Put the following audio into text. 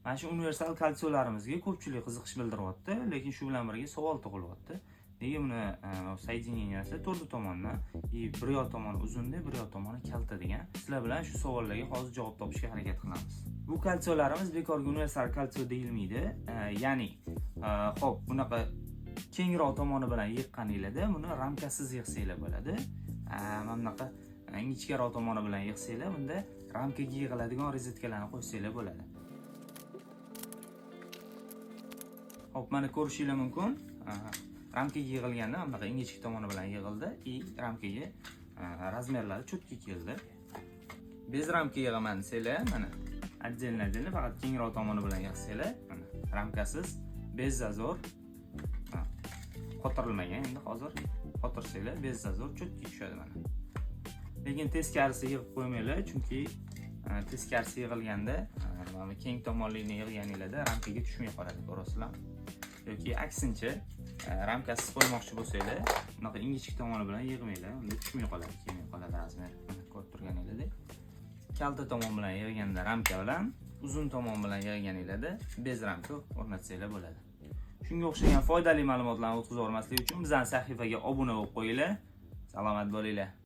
Mana shu universal kalsiolarimizga ko'pchilik qiziqish bildiryapti, lekin shu bilan birga savol tug'ilyapti. Nega buni soединенияsi to'rtta tomondan, bir yoq tomoni uzunda, bir yoq tomoni kalta degan. Sizlar bilan shu savollarga hozir javob topishga harakat qilamiz. Bu kalsiolarimiz bekorga universal kalsio deyilmaydi. Ya'ni, xo'p, bunaqa kengroq tomoni bilan yiqqaningizda buni ramkasiz yig'sanglar bo'ladi. Mana bunaqa ingichkaroq tomoni bilan yig'sanglar, bunda ramkaga yig'iladigan rozetkalarni qo'shsanglar bo'ladi. Hop, mana ko'rishingiz mumkin. Ramkaga yig'ilganda bunaqa ingichka tomoni bilan yig'ildi, ramkaga razmerlari cho'tki keldi. Bez ramkaga yig'aman desanglar, mana отдельно faqat kengroq tomoni bilan yig'sanglar, mana ramkasiz, bez zazor. Qotirilmagan, endi hozir qotirsanglar bez zazor cho'tki tushadi mana. Lekin teskarisi yig'ib qo'ymanglar, chunki teskarisi yig'ilganda, mana keng tomonlikni yig'ganingizda ramkaga tushmay qoladi, ko'rasizlar. Yoki aksincha, ramkasiz qo'ymoqchi bo'lsanglar, bunaqa ingichka tomoni bilan yig'manglar, unda tushmay qoladi, kelmay qoladi razmer. Mana ko'rib turganingizdek. Kalta tomon bilan yig'ganda ramka bilan, uzun tomon bilan yig'ganingizda bez ramka o'rnatsanglar bo'ladi. Shunga o'xshagan foydali ma'lumotlarni o'tkazib olmaslik uchun bizning sahifaga obuna bo'lib qo'yinglar. Salomat bo'linglar.